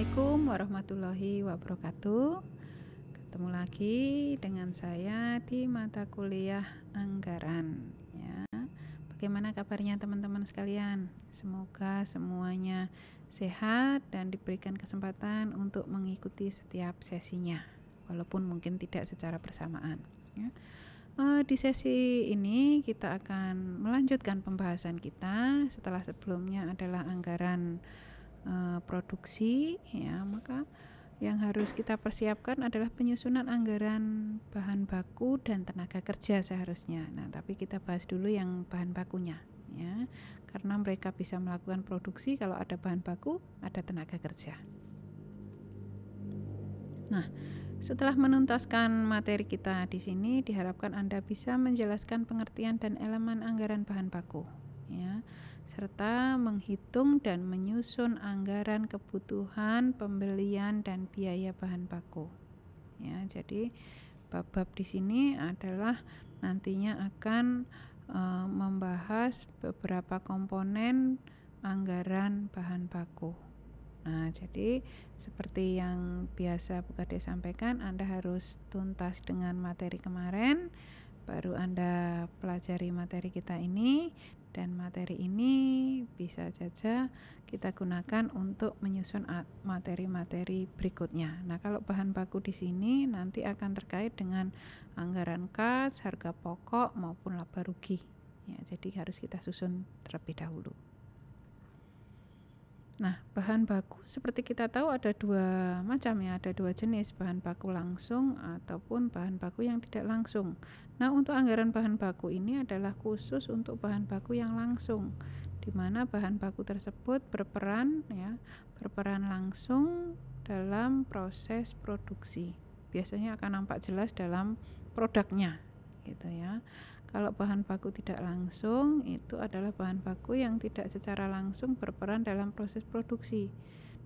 Assalamualaikum warahmatullahi wabarakatuh. Ketemu lagi dengan saya di mata kuliah anggaran ya. Bagaimana kabarnya teman-teman sekalian? Semoga semuanya sehat dan diberikan kesempatan untuk mengikuti setiap sesinya, walaupun mungkin tidak secara bersamaan ya. Di sesi ini kita akan melanjutkan pembahasan kita setelah sebelumnya adalah anggaran produksi ya. Maka yang harus kita persiapkan adalah penyusunan anggaran bahan baku dan tenaga kerja seharusnya. Nah, tapi kita bahas dulu yang bahan bakunya ya, karena mereka bisa melakukan produksi kalau ada bahan baku, ada tenaga kerja. Nah, setelah menuntaskan materi kita di sini, diharapkan Anda bisa menjelaskan pengertian dan elemen anggaran bahan baku ya, serta menghitung dan menyusun anggaran kebutuhan pembelian dan biaya bahan baku ya. Jadi bab-bab di sini adalah nantinya akan membahas beberapa komponen anggaran bahan baku. Nah, jadi seperti yang biasa Bu Kade sampaikan, Anda harus tuntas dengan materi kemarin, baru Anda pelajari materi kita ini, dan materi ini bisa saja kita gunakan untuk menyusun materi-materi berikutnya. Nah, kalau bahan baku di sini nanti akan terkait dengan anggaran kas, harga pokok maupun laba rugi. Ya, jadi harus kita susun terlebih dahulu. Nah, bahan baku seperti kita tahu ada dua macam ya, ada dua jenis, bahan baku langsung ataupun bahan baku yang tidak langsung. Nah, untuk anggaran bahan baku ini adalah khusus untuk bahan baku yang langsung, di mana bahan baku tersebut berperan langsung dalam proses produksi. Biasanya akan nampak jelas dalam produknya gitu ya. Kalau bahan baku tidak langsung, itu adalah bahan baku yang tidak secara langsung berperan dalam proses produksi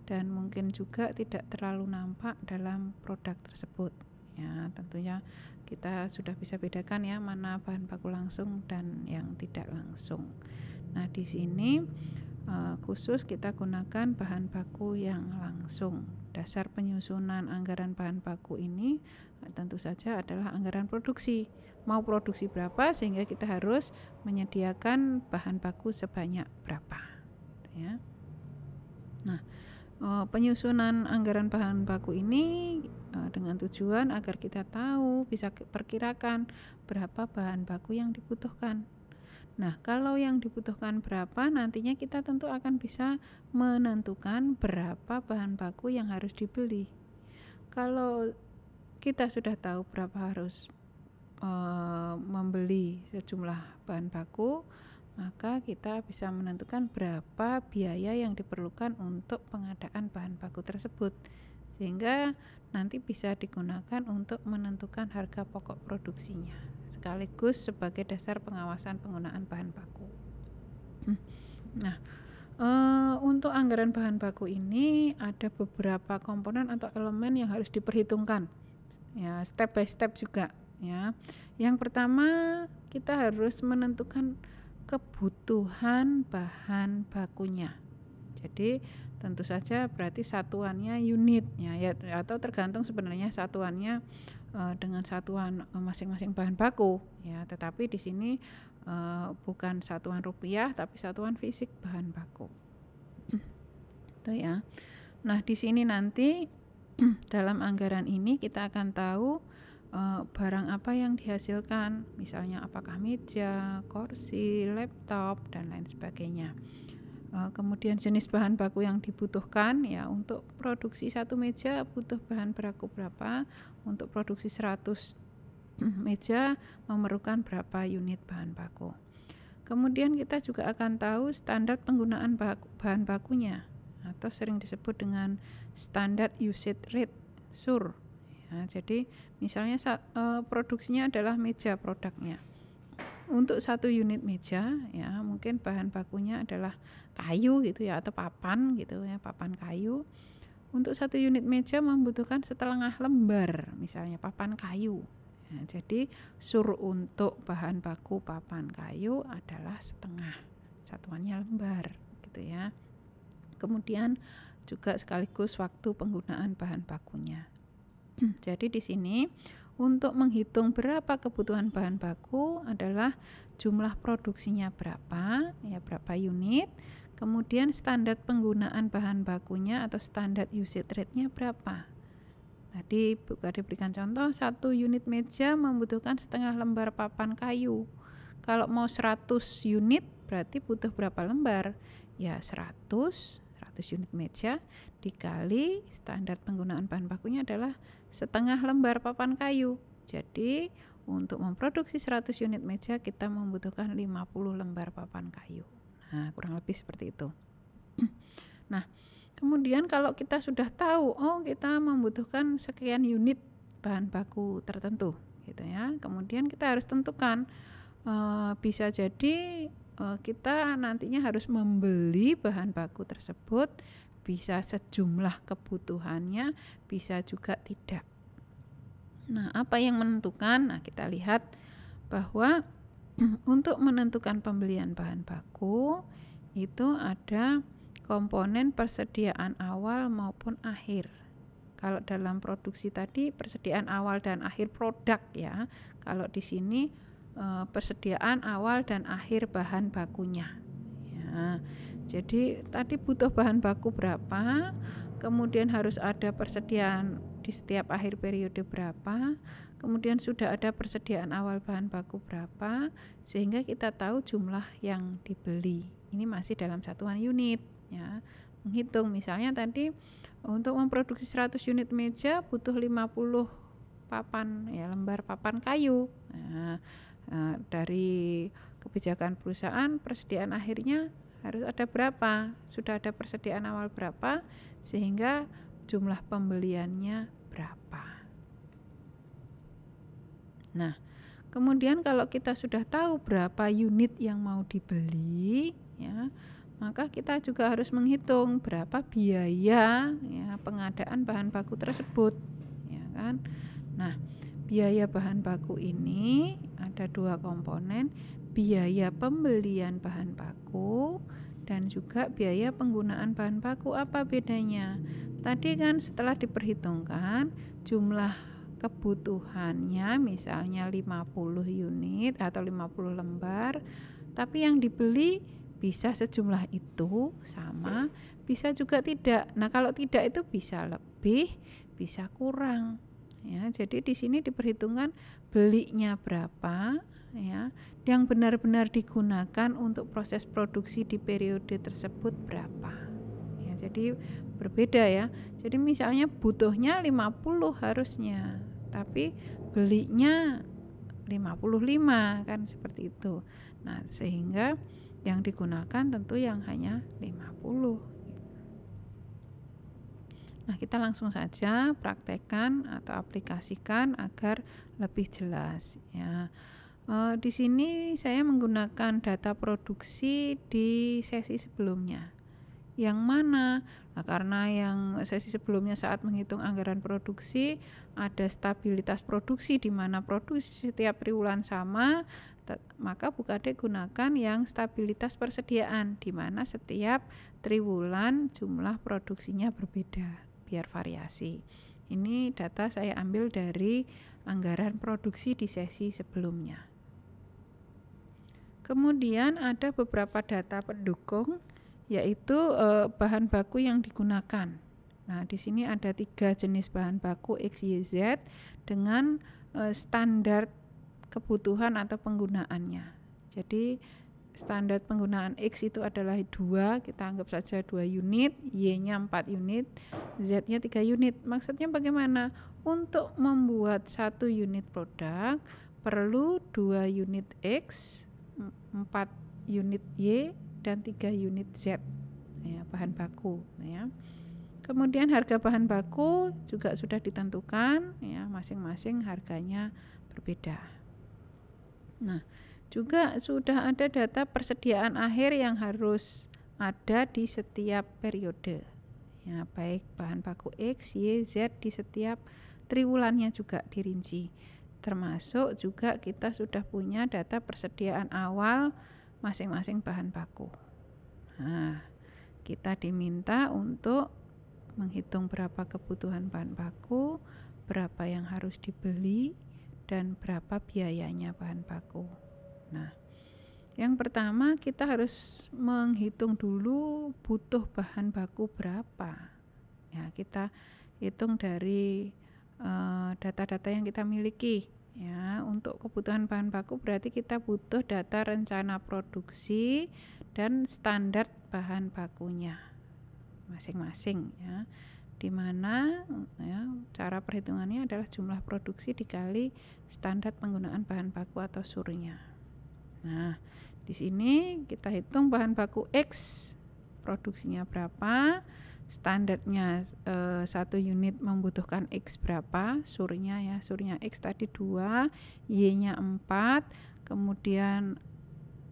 dan mungkin juga tidak terlalu nampak dalam produk tersebut ya. Tentunya kita sudah bisa bedakan ya, mana bahan baku langsung dan yang tidak langsung. Nah, di sini khusus kita gunakan bahan baku yang langsung. Dasar penyusunan anggaran bahan baku ini tentu saja adalah anggaran produksi. Mau produksi berapa sehingga kita harus menyediakan bahan baku sebanyak berapa ya. Nah, penyusunan anggaran bahan baku ini dengan tujuan agar kita tahu, bisa perkirakan berapa bahan baku yang dibutuhkan. Nah, kalau yang dibutuhkan berapa, nantinya kita tentu akan bisa menentukan berapa bahan baku yang harus dibeli. Kalau kita sudah tahu berapa harus membeli sejumlah bahan baku, maka kita bisa menentukan berapa biaya yang diperlukan untuk pengadaan bahan baku tersebut, sehingga nanti bisa digunakan untuk menentukan harga pokok produksinya, sekaligus sebagai dasar pengawasan penggunaan bahan baku. Nah, untuk anggaran bahan baku ini ada beberapa komponen atau elemen yang harus diperhitungkan ya, step by step juga ya. Yang pertama, kita harus menentukan kebutuhan bahan bakunya. Jadi tentu saja berarti satuannya unit ya, atau tergantung sebenarnya satuannya dengan satuan masing-masing bahan baku ya. Tetapi di sini bukan satuan rupiah tapi satuan fisik bahan baku. Itu ya. Nah, di sini nanti dalam anggaran ini kita akan tahu barang apa yang dihasilkan, misalnya apakah meja, kursi, laptop, dan lain sebagainya. Kemudian jenis bahan baku yang dibutuhkan ya, untuk produksi satu meja butuh bahan baku berapa, untuk produksi 100 meja memerlukan berapa unit bahan baku. Kemudian kita juga akan tahu standar penggunaan bahan bakunya atau sering disebut dengan standar usage rate (SUR). Ya, jadi misalnya produksinya adalah meja produknya. Untuk satu unit meja ya, mungkin bahan bakunya adalah kayu gitu ya, atau papan gitu ya, papan kayu. Untuk satu unit meja membutuhkan setengah lembar misalnya papan kayu. Ya, jadi SUR untuk bahan baku papan kayu adalah setengah, satuannya lembar gitu ya. Kemudian juga sekaligus waktu penggunaan bahan bakunya. Jadi di sini untuk menghitung berapa kebutuhan bahan baku adalah jumlah produksinya berapa, ya berapa unit, kemudian standar penggunaan bahan bakunya atau standar usage rate-nya berapa. Tadi bukan diberikan contoh, 1 unit meja membutuhkan setengah lembar papan kayu. Kalau mau 100 unit berarti butuh berapa lembar? Ya 100 unit meja dikali standar penggunaan bahan bakunya adalah setengah lembar papan kayu. Jadi untuk memproduksi 100 unit meja kita membutuhkan 50 lembar papan kayu. Nah, kurang lebih seperti itu. Nah, kemudian kalau kita sudah tahu, oh kita membutuhkan sekian unit bahan baku tertentu, gitu ya. Kemudian kita harus tentukan, bisa jadi kita nantinya harus membeli bahan baku tersebut, bisa sejumlah kebutuhannya, bisa juga tidak. Nah, apa yang menentukan? Nah, kita lihat bahwa untuk menentukan pembelian bahan baku itu ada komponen persediaan awal maupun akhir. Kalau dalam produksi tadi persediaan awal dan akhir produk ya. Kalau di sini persediaan awal dan akhir bahan bakunya. Ya. Jadi tadi butuh bahan baku berapa, kemudian harus ada persediaan di setiap akhir periode berapa, kemudian sudah ada persediaan awal bahan baku berapa, sehingga kita tahu jumlah yang dibeli. Ini masih dalam satuan unit. Ya, menghitung misalnya tadi untuk memproduksi 100 unit meja butuh 50 papan ya lembar papan kayu. Nah, dari kebijakan perusahaan persediaan akhirnya harus ada berapa, sudah ada persediaan awal berapa sehingga jumlah pembeliannya berapa. Nah, kemudian kalau kita sudah tahu berapa unit yang mau dibeli ya, maka kita juga harus menghitung berapa biaya ya pengadaan bahan baku tersebut, ya kan. Nah, biaya bahan baku ini ada 2 komponen, biaya pembelian bahan baku dan juga biaya penggunaan bahan baku. Apa bedanya? Tadi kan setelah diperhitungkan jumlah kebutuhannya misalnya 50 unit atau 50 lembar, tapi yang dibeli bisa sejumlah itu sama, bisa juga tidak. Nah, kalau tidak itu bisa lebih, bisa kurang. Ya, jadi di sini diperhitungkan belinya berapa, ya, yang benar-benar digunakan untuk proses produksi di periode tersebut berapa. Ya, jadi berbeda ya. Jadi misalnya butuhnya 50 harusnya, tapi belinya 55 kan seperti itu. Nah, sehingga yang digunakan tentu yang hanya 50. Nah, kita langsung saja praktekkan atau aplikasikan agar lebih jelas ya. Di sini saya menggunakan data produksi di sesi sebelumnya. Yang mana? Nah, karena yang sesi sebelumnya saat menghitung anggaran produksi ada stabilitas produksi di mana produksi setiap triwulan sama, maka Bukade gunakan yang stabilitas persediaan di mana setiap triwulan jumlah produksinya berbeda biar variasi. Ini data saya ambil dari anggaran produksi di sesi sebelumnya. Kemudian ada beberapa data pendukung yaitu bahan baku yang digunakan. Nah, di sini ada 3 jenis bahan baku X, Y, Z dengan standar kebutuhan atau penggunaannya. Jadi standar penggunaan X itu adalah 2, kita anggap saja 2 unit, Y-nya 4 unit, Z-nya 3 unit. Maksudnya bagaimana? Untuk membuat 1 unit produk perlu 2 unit X, 4 unit Y, dan 3 unit Z ya, bahan baku ya. Kemudian harga bahan baku juga sudah ditentukan ya, masing-masing harganya berbeda. Nah, juga sudah ada data persediaan akhir yang harus ada di setiap periode ya, baik bahan baku X, Y, Z di setiap triwulannya juga dirinci. Termasuk juga kita sudah punya data persediaan awal masing-masing bahan baku. Nah, kita diminta untuk menghitung berapa kebutuhan bahan baku, berapa yang harus dibeli, dan berapa biayanya bahan baku. Nah, yang pertama kita harus menghitung dulu butuh bahan baku berapa. Ya, kita hitung dari data-data yang kita miliki. Ya, untuk kebutuhan bahan baku berarti kita butuh data rencana produksi dan standar bahan bakunya masing-masing, ya, dimana ya, cara perhitungannya adalah jumlah produksi dikali standar penggunaan bahan baku atau surnya. Nah, di sini kita hitung bahan baku X produksinya berapa, standarnya 1 unit membutuhkan X berapa, surnya ya, surnya X tadi 2, Y-nya 4, kemudian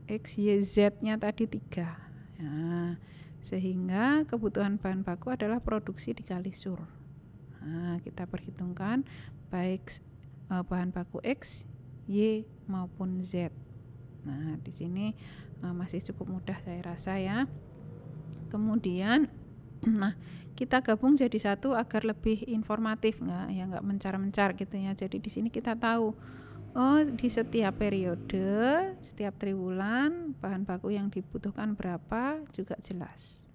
X, Y, Z-nya tadi 3. Nah, sehingga kebutuhan bahan baku adalah produksi dikali sur. Nah, kita perhitungkan baik bahan baku X, Y maupun Z. Nah, di sini masih cukup mudah saya rasa ya. Kemudian nah, kita gabung jadi satu agar lebih informatif, nggak mencar-mencar gitu ya. Jadi di sini kita tahu, oh, di setiap periode, setiap triwulan bahan baku yang dibutuhkan berapa juga jelas.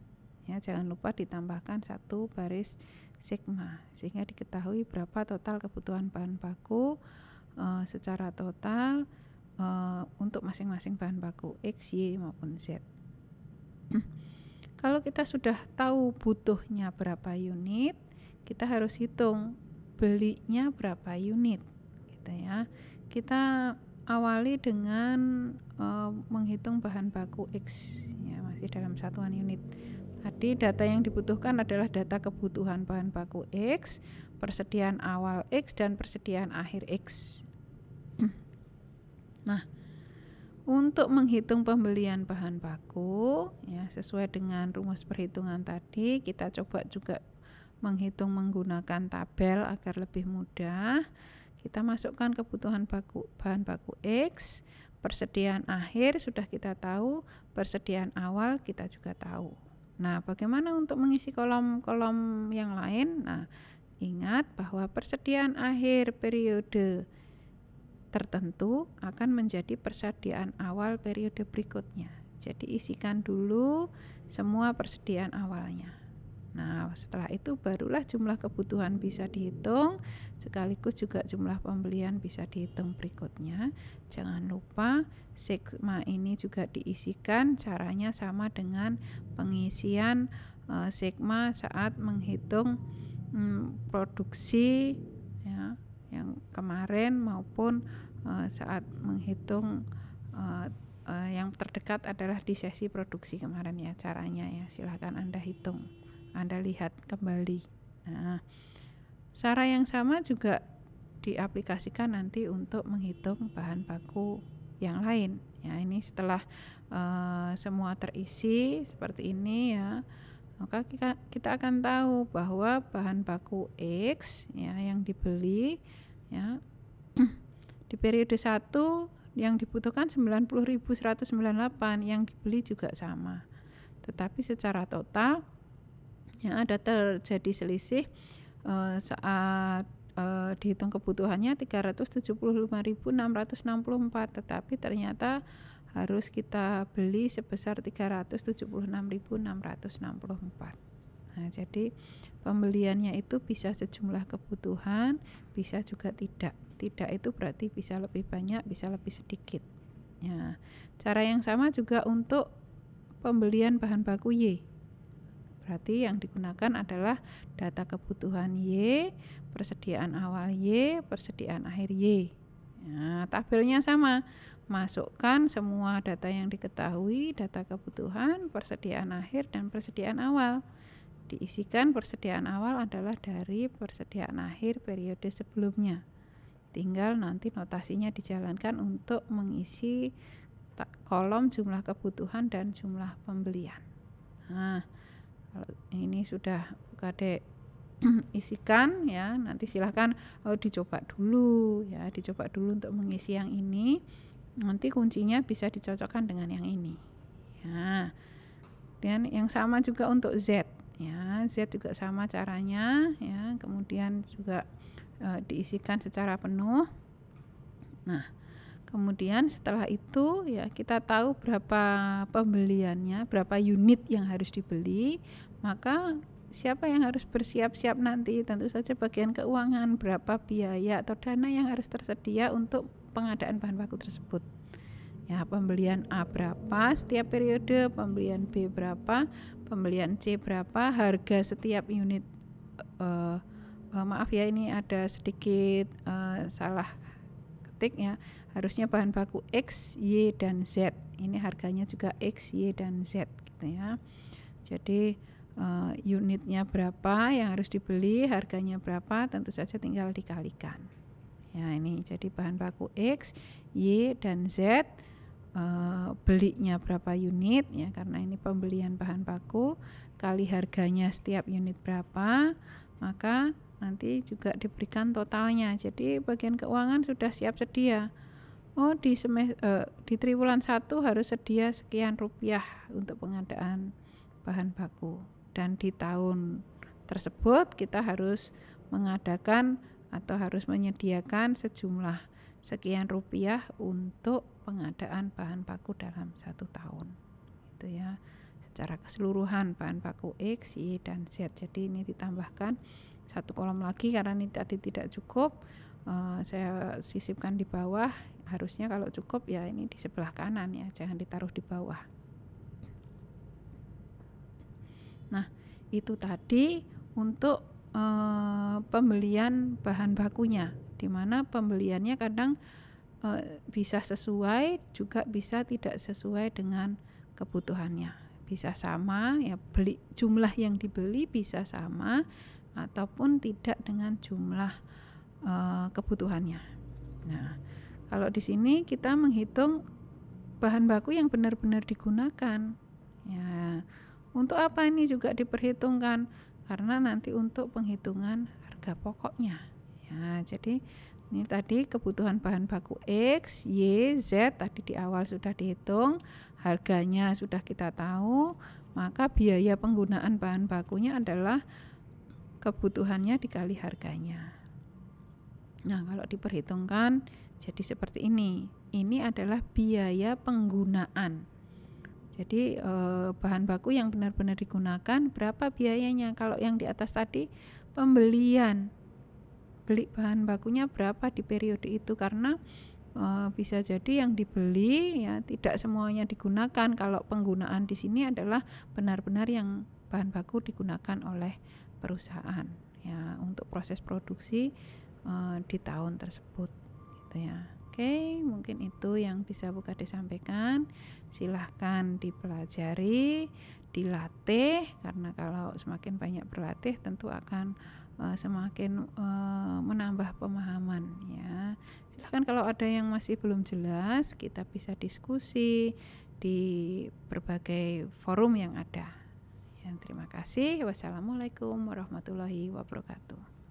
Ya, jangan lupa ditambahkan 1 baris sigma sehingga diketahui berapa total kebutuhan bahan baku secara total untuk masing-masing bahan baku X, Y maupun Z. Kalau kita sudah tahu butuhnya berapa unit, kita harus hitung belinya berapa unit, gitu ya. Kita awali dengan menghitung bahan baku X, ya, masih dalam satuan unit. Tadi data yang dibutuhkan adalah data kebutuhan bahan baku X, persediaan awal X, dan persediaan akhir X. Nah, untuk menghitung pembelian bahan baku, ya, sesuai dengan rumus perhitungan tadi, kita coba juga menghitung menggunakan tabel agar lebih mudah. Kita masukkan kebutuhan bahan baku X, persediaan akhir sudah kita tahu, persediaan awal kita juga tahu. Nah, bagaimana untuk mengisi kolom-kolom yang lain? Nah, ingat bahwa persediaan akhir periode tertentu akan menjadi persediaan awal periode berikutnya. Jadi isikan dulu semua persediaan awalnya. Nah, setelah itu barulah jumlah kebutuhan bisa dihitung, sekaligus juga jumlah pembelian bisa dihitung berikutnya. Jangan lupa sigma ini juga diisikan, caranya sama dengan pengisian sigma saat menghitung produksi, ya, yang kemarin maupun saat menghitung yang terdekat adalah di sesi produksi kemarin ya, caranya ya, silahkan Anda hitung, Anda lihat kembali. Nah, cara yang sama juga diaplikasikan nanti untuk menghitung bahan baku yang lain ya. Ini setelah semua terisi seperti ini ya, maka kita akan tahu bahwa bahan baku X ya yang dibeli ya di periode 1 yang dibutuhkan 90.198, yang dibeli juga sama. Tetapi secara total ya ada terjadi selisih saat dihitung kebutuhannya 375.664, tetapi ternyata harus kita beli sebesar 376.664. Nah, jadi pembeliannya itu bisa sejumlah kebutuhan, bisa juga tidak. Tidak itu berarti bisa lebih banyak, bisa lebih sedikit. Ya, cara yang sama juga untuk pembelian bahan baku Y. Berarti yang digunakan adalah data kebutuhan Y, persediaan awal Y, persediaan akhir Y. Nah, tabelnya sama. Masukkan semua data yang diketahui, data kebutuhan, persediaan akhir, dan persediaan awal. Diisikan persediaan awal adalah dari persediaan akhir periode sebelumnya. Tinggal nanti notasinya dijalankan untuk mengisi kolom jumlah kebutuhan dan jumlah pembelian. Nah, kalau ini sudah Adik isikan ya, nanti silahkan dicoba dulu ya, dicoba dulu untuk mengisi yang ini. Nanti kuncinya bisa dicocokkan dengan yang ini. Ya. Dan yang sama juga untuk Z ya. Z juga sama caranya ya, kemudian juga diisikan secara penuh. Nah, kemudian setelah itu ya kita tahu berapa pembeliannya, berapa unit yang harus dibeli, maka siapa yang harus bersiap-siap nanti? Tentu saja bagian keuangan, berapa biaya atau dana yang harus tersedia untuk pengadaan bahan baku tersebut. Ya, pembelian A berapa setiap periode, pembelian B berapa, pembelian C berapa, harga setiap unit. Maaf ya, ini ada sedikit salah ketik ya. Harusnya bahan baku X, Y, dan Z. Ini harganya juga X, Y, dan Z gitu ya. Jadi unitnya berapa yang harus dibeli, harganya berapa, tentu saja tinggal dikalikan. Ya, ini jadi bahan baku X, Y, dan Z. Belinya berapa unit ya, karena ini pembelian bahan baku kali harganya setiap unit berapa, maka nanti juga diberikan totalnya. Jadi bagian keuangan sudah siap sedia. Oh, di triwulan 1 harus sedia sekian rupiah untuk pengadaan bahan baku, dan di tahun tersebut kita harus mengadakan atau harus menyediakan sejumlah sekian rupiah untuk pengadaan bahan baku dalam 1 tahun gitu ya, secara keseluruhan bahan baku X, Y, dan Z. Jadi ini ditambahkan 1 kolom lagi karena ini tadi tidak cukup, saya sisipkan di bawah. Harusnya kalau cukup ya ini di sebelah kanan ya, jangan ditaruh di bawah. Nah, itu tadi untuk pembelian bahan bakunya, di mana pembeliannya kadang bisa sesuai, juga bisa tidak sesuai dengan kebutuhannya. Bisa sama ya, jumlah yang dibeli bisa sama ataupun tidak dengan jumlah kebutuhannya. Nah, kalau di sini kita menghitung bahan baku yang benar-benar digunakan. Ya, untuk apa ini juga diperhitungkan? Karena nanti untuk penghitungan harga pokoknya. Ya, jadi ini tadi kebutuhan bahan baku X, Y, Z tadi di awal sudah dihitung, harganya sudah kita tahu, maka biaya penggunaan bahan bakunya adalah kebutuhannya dikali harganya. Nah, kalau diperhitungkan jadi seperti ini. Ini adalah biaya penggunaan. Jadi bahan baku yang benar-benar digunakan berapa biayanya? Kalau yang di atas tadi pembelian, beli bahan bakunya berapa di periode itu, karena bisa jadi yang dibeli ya tidak semuanya digunakan. Kalau penggunaan di sini adalah benar-benar yang bahan baku digunakan oleh perusahaan ya untuk proses produksi di tahun tersebut gitu ya. Oke, mungkin itu yang bisa Bu Kade sampaikan. Silahkan dipelajari, dilatih, karena kalau semakin banyak berlatih tentu akan semakin menambah pemahaman ya. Silahkan kalau ada yang masih belum jelas, kita bisa diskusi di berbagai forum yang ada. Ya, terima kasih. Wassalamualaikum warahmatullahi wabarakatuh.